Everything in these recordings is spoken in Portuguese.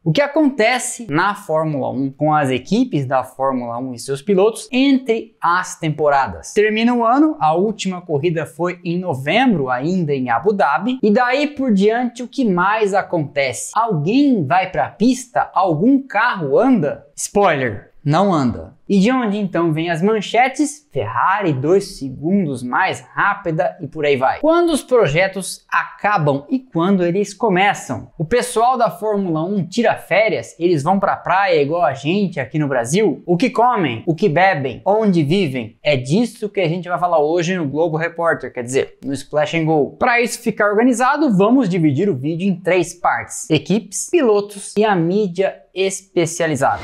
O que acontece na Fórmula 1 com as equipes da Fórmula 1 e seus pilotos entre as temporadas? Termina o ano, a última corrida foi em novembro, ainda em Abu Dhabi, e daí por diante o que mais acontece? Alguém vai para a pista? Algum carro anda? Spoiler! Não anda. E de onde então vêm as manchetes? Ferrari 2 segundos mais rápida e por aí vai. Quando os projetos acabam e quando eles começam? O pessoal da Fórmula 1 tira férias? Eles vão pra praia igual a gente aqui no Brasil? O que comem? O que bebem? Onde vivem? É disso que a gente vai falar hoje no Globo Repórter, quer dizer, no Splash and Go. Para isso ficar organizado, vamos dividir o vídeo em 3 partes: equipes, pilotos e a mídia especializada.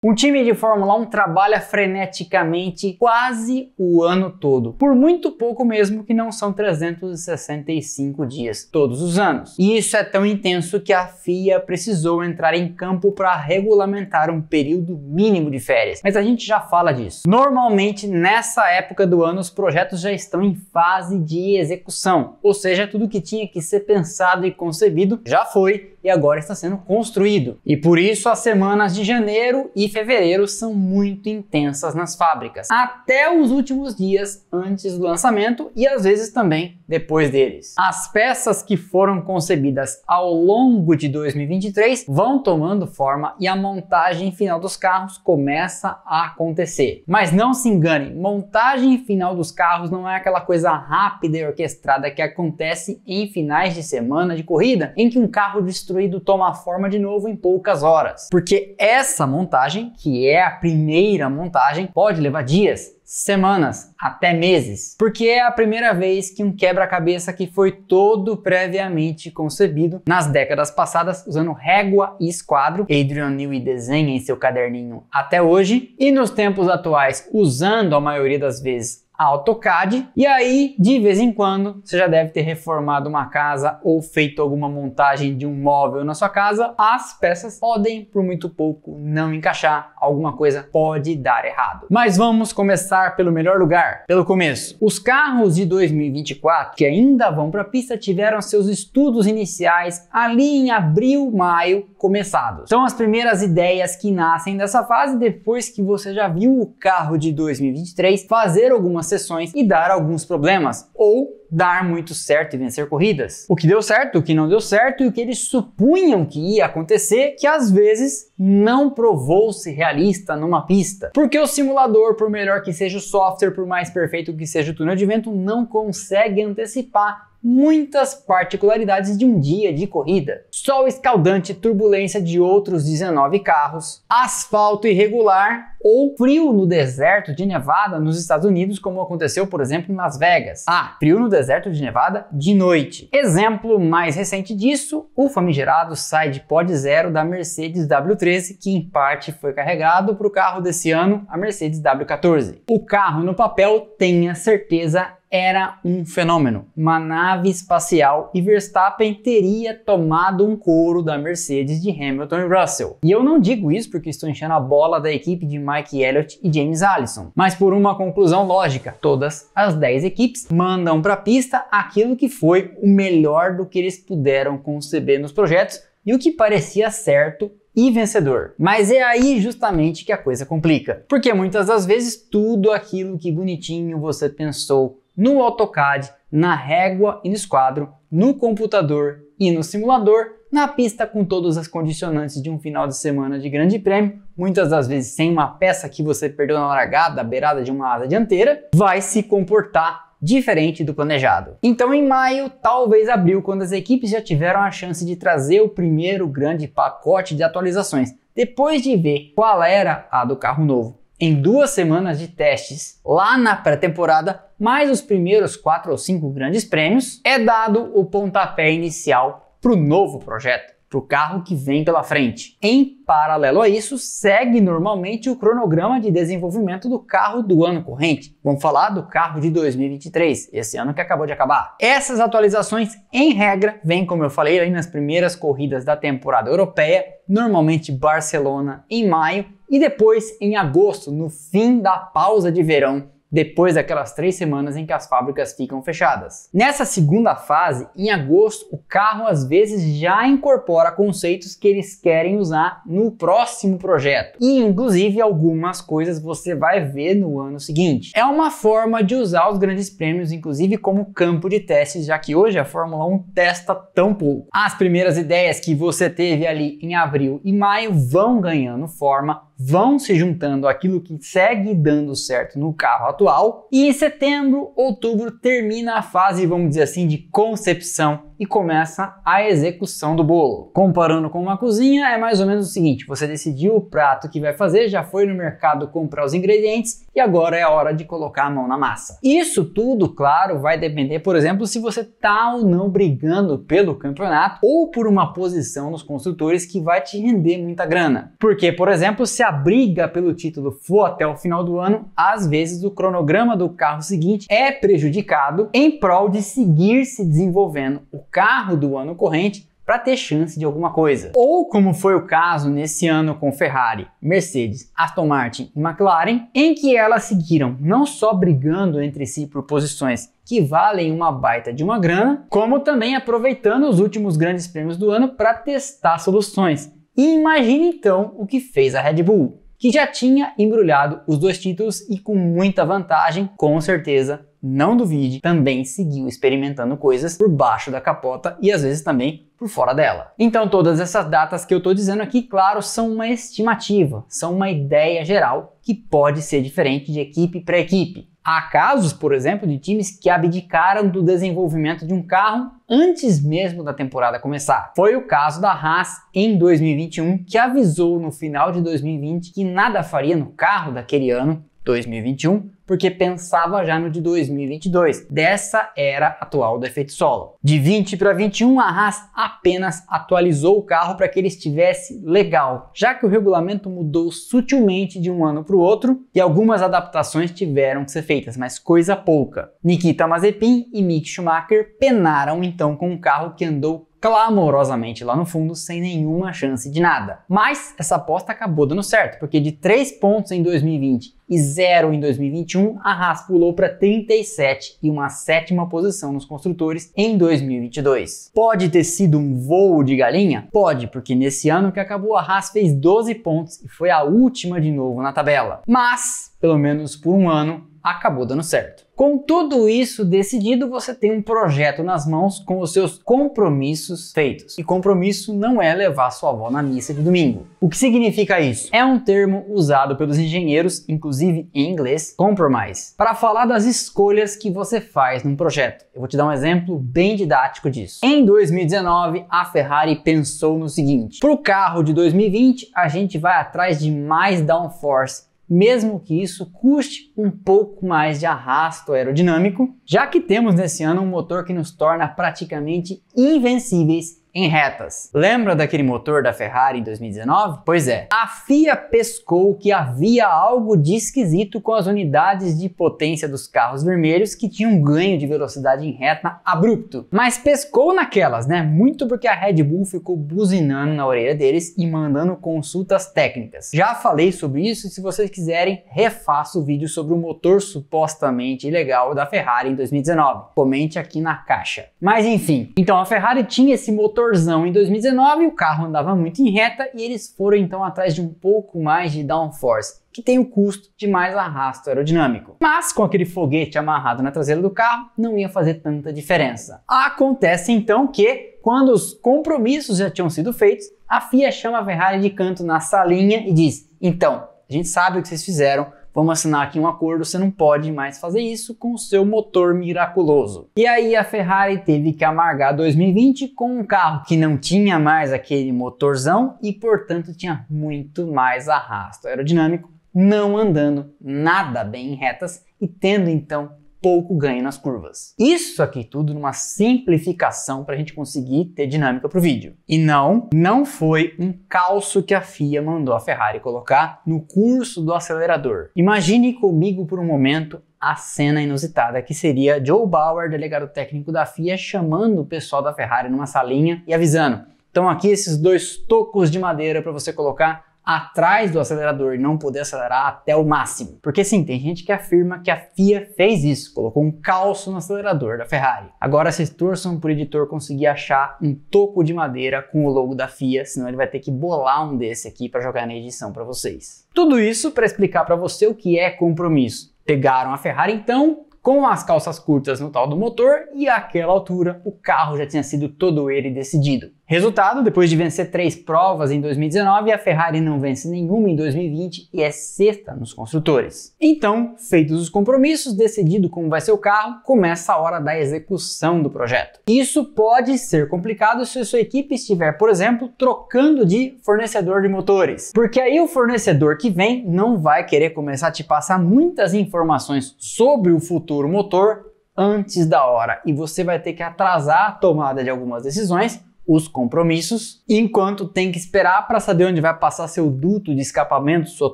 Um time de Fórmula 1 trabalha freneticamente quase o ano todo, por muito pouco mesmo que não são 365 dias todos os anos. E isso é tão intenso que a FIA precisou entrar em campo para regulamentar um período mínimo de férias. Mas a gente já fala disso. Normalmente, nessa época do ano, os projetos já estão em fase de execução, ou seja, tudo que tinha que ser pensado e concebido já foi e agora está sendo construído. E por isso as semanas de janeiro e fevereiro são muito intensas nas fábricas, até os últimos dias antes do lançamento e às vezes também depois deles. As peças que foram concebidas ao longo de 2023 vão tomando forma e a montagem final dos carros começa a acontecer. Mas não se engane, montagem final dos carros não é aquela coisa rápida e orquestrada que acontece em finais de semana de corrida, em que um carro destruído toma forma de novo em poucas horas. Porque essa montagem, que é a primeira montagem, pode levar dias, semanas, até meses, porque é a primeira vez que um quebra-cabeça que foi todo previamente concebido nas décadas passadas usando régua e esquadro, Adrian Newey desenha em seu caderninho até hoje, e nos tempos atuais usando a maioria das vezes AutoCAD, e aí de vez em quando você já deve ter reformado uma casa ou feito alguma montagem de um móvel na sua casa, as peças podem por muito pouco não encaixar, alguma coisa pode dar errado. Mas vamos começar pelo melhor lugar, pelo começo. Os carros de 2024 que ainda vão para a pista tiveram seus estudos iniciais ali em abril, maio começados. São as primeiras ideias que nascem dessa fase depois que você já viu o carro de 2023 fazer algumas sessões e dar alguns problemas, ou dar muito certo e vencer corridas. O que deu certo, o que não deu certo e o que eles supunham que ia acontecer, que às vezes não provou-se realista numa pista. Porque o simulador, por melhor que seja o software, por mais perfeito que seja o túnel de vento, não consegue antecipar muitas particularidades de um dia de corrida. Sol escaldante, turbulência de outros 19 carros, asfalto irregular ou frio no deserto de Nevada nos Estados Unidos, como aconteceu, por exemplo, em Las Vegas. Frio no deserto de Nevada de noite. Exemplo mais recente disso, o famigerado side pod zero da Mercedes W13, que em parte foi carregado para o carro desse ano, a Mercedes W14. O carro no papel, tenha certeza, era um fenômeno, uma nave espacial, e Verstappen teria tomado um couro da Mercedes de Hamilton e Russell. E eu não digo isso porque estou enchendo a bola da equipe de Mike Elliott e James Allison, mas por uma conclusão lógica. Todas as 10 equipes mandam para a pista aquilo que foi o melhor do que eles puderam conceber nos projetos e o que parecia certo e vencedor. Mas é aí justamente que a coisa complica, porque muitas das vezes tudo aquilo que bonitinho você pensou no AutoCAD, na régua e no esquadro, no computador e no simulador, na pista com todas as condicionantes de um final de semana de grande prêmio, muitas das vezes sem uma peça que você perdeu na largada, à beirada de uma asa dianteira, vai se comportar diferente do planejado. Então em maio, talvez abril, quando as equipes já tiveram a chance de trazer o primeiro grande pacote de atualizações, depois de ver qual era a do carro novo, em 2 semanas de testes lá na pré-temporada, mais os primeiros 4 ou 5 grandes prêmios, é dado o pontapé inicial para o novo projeto, para o carro que vem pela frente. Em paralelo a isso, segue normalmente o cronograma de desenvolvimento do carro do ano corrente. Vamos falar do carro de 2023, esse ano que acabou de acabar. Essas atualizações, em regra, vêm, como eu falei, aí nas primeiras corridas da temporada europeia, normalmente Barcelona em maio, e depois em agosto, no fim da pausa de verão depois daquelas 3 semanas em que as fábricas ficam fechadas. Nessa segunda fase, em agosto, o carro às vezes já incorpora conceitos que eles querem usar no próximo projeto. E inclusive algumas coisas você vai ver no ano seguinte. É uma forma de usar os grandes prêmios, inclusive como campo de testes, já que hoje a Fórmula 1 testa tão pouco. As primeiras ideias que você teve ali em abril e maio vão ganhando forma, vão se juntando àquilo que segue dando certo no carro atual, e em setembro, outubro termina a fase, vamos dizer assim, de concepção e começa a execução do bolo. Comparando com uma cozinha, é mais ou menos o seguinte: você decidiu o prato que vai fazer, já foi no mercado comprar os ingredientes e agora é a hora de colocar a mão na massa. Isso tudo, claro, vai depender, por exemplo, se você tá ou não brigando pelo campeonato ou por uma posição nos construtores que vai te render muita grana. Porque, por exemplo, se a briga pelo título for até o final do ano, às vezes o cronograma do carro seguinte é prejudicado em prol de seguir se desenvolvendo o carro do ano corrente para ter chance de alguma coisa. Ou como foi o caso nesse ano com Ferrari, Mercedes, Aston Martin e McLaren, em que elas seguiram não só brigando entre si por posições que valem uma baita de uma grana, como também aproveitando os últimos grandes prêmios do ano para testar soluções. E imagine então o que fez a Red Bull, que já tinha embrulhado os 2 títulos e com muita vantagem, com certeza, não duvide, também seguiu experimentando coisas por baixo da capota e às vezes também por fora dela. Então todas essas datas que eu estou dizendo aqui, claro, são uma estimativa, são uma ideia geral que pode ser diferente de equipe para equipe. Há casos, por exemplo, de times que abdicaram do desenvolvimento de um carro antes mesmo da temporada começar. Foi o caso da Haas em 2021, que avisou no final de 2020 que nada faria no carro daquele ano, 2021, porque pensava já no de 2022, dessa era atual do efeito solo. De 20 para 21, a Haas apenas atualizou o carro para que ele estivesse legal, já que o regulamento mudou sutilmente de um ano para o outro e algumas adaptações tiveram que ser feitas, mas coisa pouca. Nikita Mazepin e Mick Schumacher penaram então com um carro que andou clamorosamente lá no fundo, sem nenhuma chance de nada. Mas essa aposta acabou dando certo, porque de 3 pontos em 2020 e 0 em 2021, a Haas pulou para 37 e uma 7ª posição nos construtores em 2022. Pode ter sido um voo de galinha? Pode, porque nesse ano que acabou a Haas fez 12 pontos e foi a última de novo na tabela. Mas, pelo menos por um ano, acabou dando certo. Com tudo isso decidido, você tem um projeto nas mãos com os seus compromissos feitos. E compromisso não é levar sua avó na missa de domingo. O que significa isso? É um termo usado pelos engenheiros, inclusive em inglês, compromise, para falar das escolhas que você faz num projeto. Eu vou te dar um exemplo bem didático disso. Em 2019, a Ferrari pensou no seguinte: para o carro de 2020, a gente vai atrás de mais downforce, mesmo que isso custe um pouco mais de arrasto aerodinâmico, já que temos nesse ano um motor que nos torna praticamente invencíveis em retas. Lembra daquele motor da Ferrari em 2019? Pois é, a FIA pescou que havia algo de esquisito com as unidades de potência dos carros vermelhos que tinham um ganho de velocidade em reta abrupto. Mas pescou naquelas, né? Muito porque a Red Bull ficou buzinando na orelha deles e mandando consultas técnicas. Já falei sobre isso e se vocês quiserem, refaço o vídeo sobre o motor supostamente ilegal da Ferrari em 2019. Comente aqui na caixa. Mas enfim, então a Ferrari tinha esse motorzão em 2019, o carro andava muito em reta e eles foram então atrás de um pouco mais de downforce, que tem o custo de mais arrasto aerodinâmico. Mas com aquele foguete amarrado na traseira do carro, não ia fazer tanta diferença. Acontece então que, quando os compromissos já tinham sido feitos, a FIA chama a Ferrari de canto na salinha e diz: então, a gente sabe o que vocês fizeram, vamos assinar aqui um acordo, você não pode mais fazer isso com o seu motor miraculoso. E aí a Ferrari teve que amargar 2020 com um carro que não tinha mais aquele motorzão e, portanto, tinha muito mais arrasto aerodinâmico, não andando nada bem em retas e tendo então pouco ganho nas curvas. Isso aqui tudo numa simplificação para a gente conseguir ter dinâmica para o vídeo. E não foi um calço que a FIA mandou a Ferrari colocar no curso do acelerador. Imagine comigo por um momento a cena inusitada que seria Joe Bauer, delegado técnico da FIA, chamando o pessoal da Ferrari numa salinha e avisando: então aqui esses 2 tocos de madeira para você colocar atrás do acelerador e não poder acelerar até o máximo. Porque sim, tem gente que afirma que a FIA fez isso, colocou um calço no acelerador da Ferrari. Agora vocês torçam pro editor conseguir achar um toco de madeira com o logo da FIA, senão ele vai ter que bolar um desse aqui para jogar na edição para vocês. Tudo isso para explicar para você o que é compromisso. Pegaram a Ferrari então, com as calças curtas no tal do motor, e àquela altura o carro já tinha sido todo ele decidido. Resultado, depois de vencer 3 provas em 2019, a Ferrari não vence nenhuma em 2020 e é sexta nos construtores. Então, feitos os compromissos, decidido como vai ser o carro, começa a hora da execução do projeto. Isso pode ser complicado se a sua equipe estiver, por exemplo, trocando de fornecedor de motores. Porque aí o fornecedor que vem não vai querer começar a te passar muitas informações sobre o futuro motor antes da hora. E você vai ter que atrasar a tomada de algumas decisões, os compromissos, enquanto tem que esperar para saber onde vai passar seu duto de escapamento, sua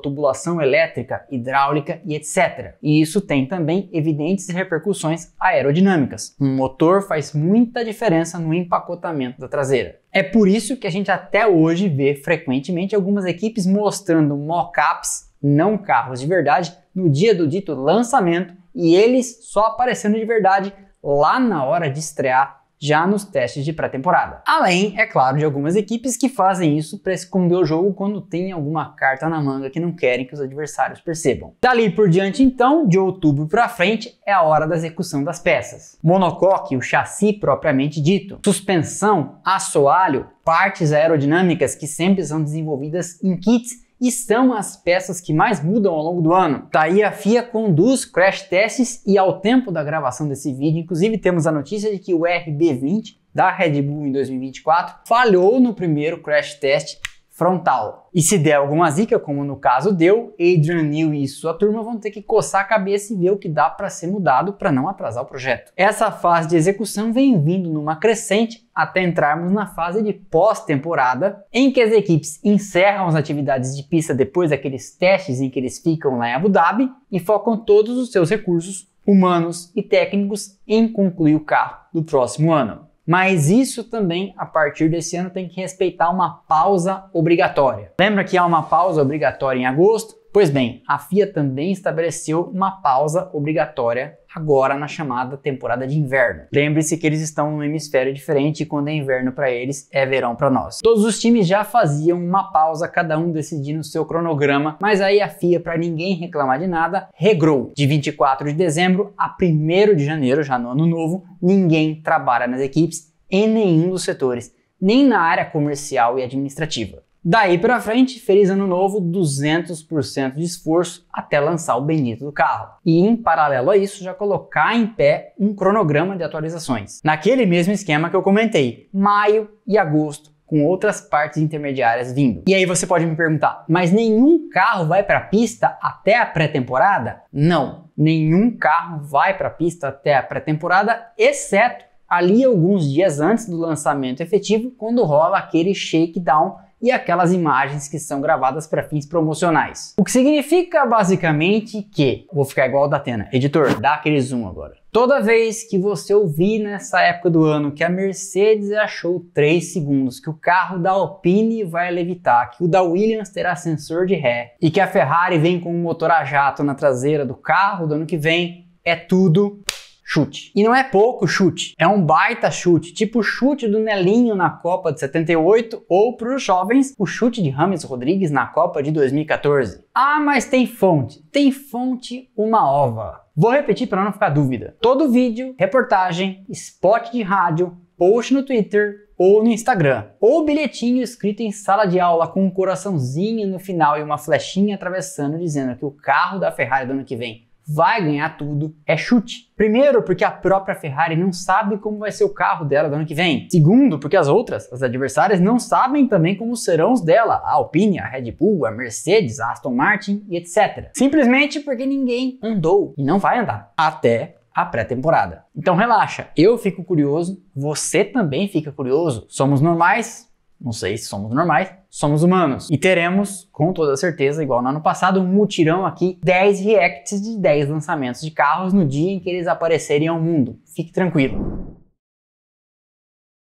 tubulação elétrica, hidráulica e etc. E isso tem também evidentes repercussões aerodinâmicas. Um motor faz muita diferença no empacotamento da traseira. É por isso que a gente até hoje vê frequentemente algumas equipes mostrando mock-ups, não carros de verdade, no dia do dito lançamento, e eles só aparecendo de verdade lá na hora de estrear, já nos testes de pré-temporada. Além, é claro, de algumas equipes que fazem isso para esconder o jogo quando tem alguma carta na manga que não querem que os adversários percebam. Dali por diante então, de outubro para frente, é a hora da execução das peças. Monocoque, o chassi propriamente dito, suspensão, assoalho, partes aerodinâmicas que sempre são desenvolvidas em kits e são as peças que mais mudam ao longo do ano. Daí a FIA conduz crash tests e ao tempo da gravação desse vídeo, inclusive temos a notícia de que o RB20 da Red Bull em 2024 falhou no primeiro crash test frontal. E se der alguma zica, como no caso deu, Adrian Newey e sua turma vão ter que coçar a cabeça e ver o que dá para ser mudado para não atrasar o projeto. Essa fase de execução vem vindo numa crescente até entrarmos na fase de pós-temporada, em que as equipes encerram as atividades de pista depois daqueles testes em que eles ficam lá em Abu Dhabi e focam todos os seus recursos humanos e técnicos em concluir o carro do próximo ano. Mas isso também, a partir desse ano, tem que respeitar uma pausa obrigatória. Lembra que há uma pausa obrigatória em agosto? Pois bem, a FIA também estabeleceu uma pausa obrigatória agora na chamada temporada de inverno. Lembre-se que eles estão num hemisfério diferente e quando é inverno para eles, é verão para nós. Todos os times já faziam uma pausa, cada um decidindo o seu cronograma, mas aí a FIA, para ninguém reclamar de nada, regrou. De 24 de dezembro a 1º de janeiro, já no ano novo, ninguém trabalha nas equipes em nenhum dos setores, nem na área comercial e administrativa. Daí pra frente, feliz ano novo, 200% de esforço até lançar o bendito do carro. E em paralelo a isso, já colocar em pé um cronograma de atualizações. Naquele mesmo esquema que eu comentei, maio e agosto, com outras partes intermediárias vindo. E aí você pode me perguntar, mas nenhum carro vai para a pista até a pré-temporada? Não, nenhum carro vai para a pista até a pré-temporada, exceto ali alguns dias antes do lançamento efetivo, quando rola aquele shakedown e aquelas imagens que são gravadas para fins promocionais. O que significa basicamente que, vou ficar igual o da Atena, editor, dá aquele zoom agora. Toda vez que você ouvir nessa época do ano que a Mercedes achou 3 segundos, que o carro da Alpine vai levitar, que o da Williams terá sensor de ré e que a Ferrari vem com um motor a jato na traseira do carro do ano que vem, é tudo chute. E não é pouco chute, é um baita chute, tipo o chute do Nelinho na Copa de 78 ou para os jovens, o chute de James Rodrigues na Copa de 2014. Ah, mas tem fonte uma ova. Vou repetir para não ficar dúvida. Todo vídeo, reportagem, spot de rádio, post no Twitter ou no Instagram, ou bilhetinho escrito em sala de aula com um coraçãozinho no final e uma flechinha atravessando dizendo que o carro da Ferrari do ano que vem vai ganhar tudo, é chute. Primeiro, porque a própria Ferrari não sabe como vai ser o carro dela do ano que vem. Segundo, porque as outras, as adversárias, não sabem também como serão os dela, a Alpine, a Red Bull, a Mercedes, a Aston Martin e etc. Simplesmente porque ninguém andou e não vai andar até a pré-temporada. Então relaxa, eu fico curioso, você também fica curioso. Somos normais? Não sei se somos normais, somos humanos. E teremos, com toda certeza, igual no ano passado, um mutirão aqui, 10 reacts de 10 lançamentos de carros no dia em que eles aparecerem ao mundo. Fique tranquilo.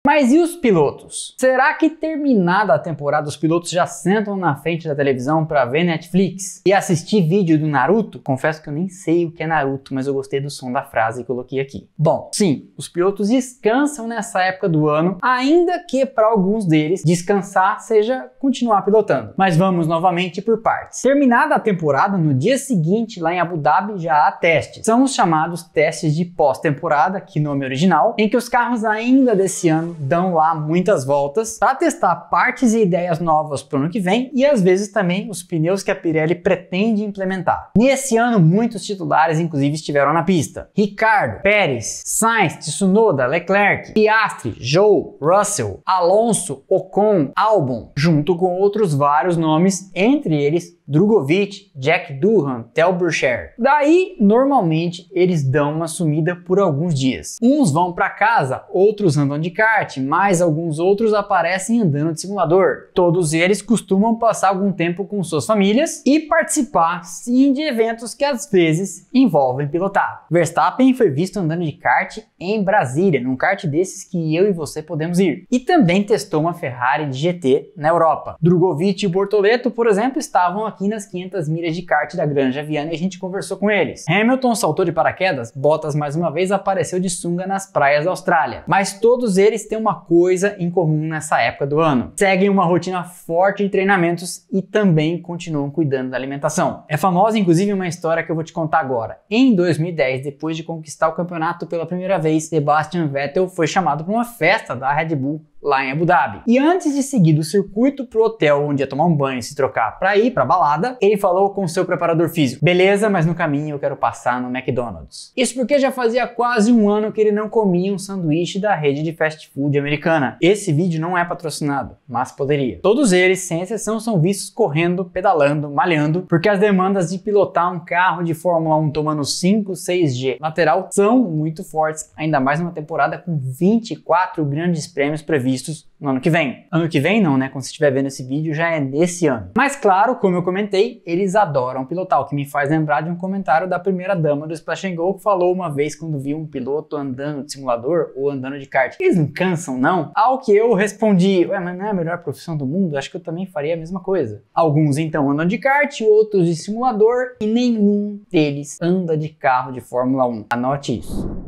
Mas e os pilotos? Será que terminada a temporada os pilotos já sentam na frente da televisão para ver Netflix e assistir vídeo do Naruto? Confesso que eu nem sei o que é Naruto, mas eu gostei do som da frase e coloquei aqui. Bom, sim, os pilotos descansam nessa época do ano, ainda que para alguns deles descansar seja continuar pilotando. Mas vamos novamente por partes. Terminada a temporada, no dia seguinte lá em Abu Dhabi já há testes. São os chamados testes de pós-temporada, que nome original, em que os carros ainda desse ano dão lá muitas voltas para testar partes e ideias novas para o ano que vem e às vezes também os pneus que a Pirelli pretende implementar. Nesse ano, muitos titulares inclusive estiveram na pista. Ricardo, Pérez, Sainz, Tsunoda, Leclerc, Piastri, Zhou, Russell, Alonso, Ocon, Albon, junto com outros vários nomes, entre eles Drugovich, Jack Doohan, Theo Burcher. Daí, normalmente, eles dão uma sumida por alguns dias. Uns vão para casa, outros andam de kart, mas alguns outros aparecem andando de simulador. Todos eles costumam passar algum tempo com suas famílias e participar, sim, de eventos que às vezes envolvem pilotar. Verstappen foi visto andando de kart em Brasília, num kart desses que eu e você podemos ir. E também testou uma Ferrari de GT na Europa. Drugovich e Bortoleto, por exemplo, estavam aqui nas 500 milhas de kart da Granja Viana e a gente conversou com eles. Hamilton saltou de paraquedas, Bottas mais uma vez apareceu de sunga nas praias da Austrália. Mas todos eles têm uma coisa em comum nessa época do ano. Seguem uma rotina forte de treinamentos e também continuam cuidando da alimentação. É famosa inclusive uma história que eu vou te contar agora. Em 2010, depois de conquistar o campeonato pela primeira vez, Sebastian Vettel foi chamado para uma festa da Red Bull lá em Abu Dhabi. E antes de seguir do circuito pro hotel onde ia tomar um banho e se trocar para ir pra balada, ele falou com seu preparador físico: beleza, mas no caminho eu quero passar no McDonald's. Isso porque já fazia quase um ano que ele não comia um sanduíche da rede de fast food americana. Esse vídeo não é patrocinado, mas poderia. Todos eles, sem exceção, são vistos correndo, pedalando, malhando, porque as demandas de pilotar um carro de Fórmula 1 tomando 5, 6G lateral são muito fortes, ainda mais numa temporada com 24 grandes prêmios previstos no ano que vem. Ano que vem não, né? Quando você estiver vendo esse vídeo já é nesse ano. Mas claro, como eu comentei, eles adoram pilotar, o que me faz lembrar de um comentário da primeira dama do Splash & Go que falou uma vez quando viu um piloto andando de simulador ou andando de kart: eles não cansam, não? Ao que eu respondi: ué, mas não é a melhor profissão do mundo? Acho que eu também faria a mesma coisa. Alguns então andam de kart, outros de simulador e nenhum deles anda de carro de Fórmula 1. Anote isso.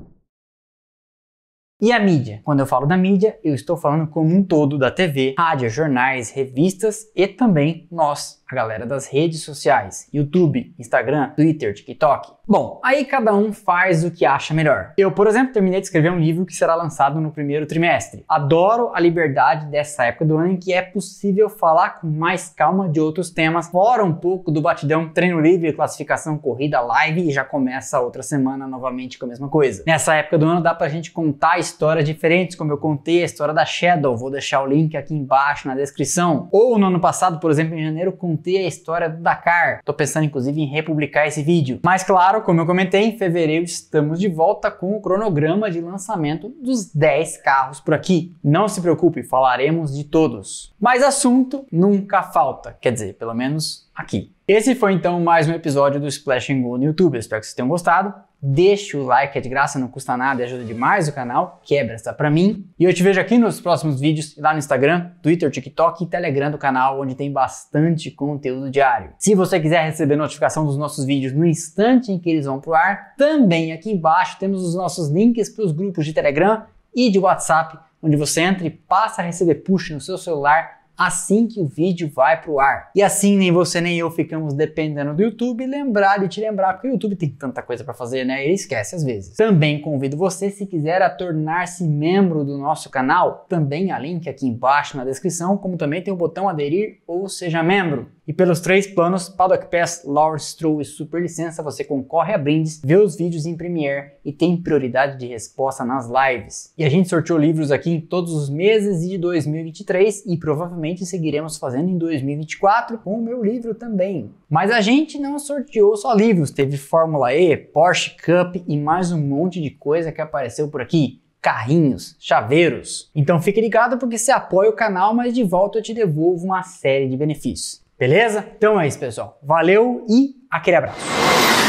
E a mídia? Quando eu falo da mídia, eu estou falando como um todo da TV, rádio, jornais, revistas e também nós, a galera das redes sociais, YouTube, Instagram, Twitter, TikTok. Bom, aí cada um faz o que acha melhor. Eu, por exemplo, terminei de escrever um livro que será lançado no primeiro trimestre. Adoro a liberdade dessa época do ano em que é possível falar com mais calma de outros temas, fora um pouco do batidão treino livre, classificação, corrida, live e já começa a outra semana novamente com a mesma coisa. Nessa época do ano dá pra gente contar histórias diferentes, como eu contei a história da Shadow, vou deixar o link aqui embaixo na descrição. Ou no ano passado, por exemplo, em janeiro, contei a história do Dakar. Tô pensando inclusive em republicar esse vídeo. Mas claro, como eu comentei, em fevereiro estamos de volta com o cronograma de lançamento dos 10 carros por aqui. Não se preocupe, falaremos de todos. Mas assunto nunca falta, quer dizer, pelo menos aqui. Esse foi então mais um episódio do Splash & Go no YouTube. Eu espero que vocês tenham gostado. Deixa o like, é de graça, não custa nada e ajuda demais o canal. Quebra essa pra mim. E eu te vejo aqui nos próximos vídeos lá no Instagram, Twitter, TikTok e Telegram do canal, onde tem bastante conteúdo diário. Se você quiser receber notificação dos nossos vídeos no instante em que eles vão pro ar, também aqui embaixo temos os nossos links para os grupos de Telegram e de WhatsApp, onde você entra e passa a receber push no seu celular assim que o vídeo vai pro ar. E assim nem você nem eu ficamos dependendo do YouTube, lembrar de te lembrar, porque o YouTube tem tanta coisa para fazer, né? Ele esquece às vezes. Também convido você, se quiser, a tornar-se membro do nosso canal, também há link aqui embaixo na descrição, como também tem o botão aderir ou seja membro. E pelos 3 planos, Paddock Pass, Lawrence Stroll e Super Licença, você concorre a brindes, vê os vídeos em Premiere e tem prioridade de resposta nas lives. E a gente sorteou livros aqui em todos os meses de 2023 e provavelmente seguiremos fazendo em 2024 com o meu livro também. Mas a gente não sorteou só livros, teve Fórmula E, Porsche Cup e mais um monte de coisa que apareceu por aqui. Carrinhos, chaveiros. Então fique ligado porque você apoia o canal, mas de volta eu te devolvo uma série de benefícios. Beleza? Então é isso, pessoal. Valeu e aquele abraço.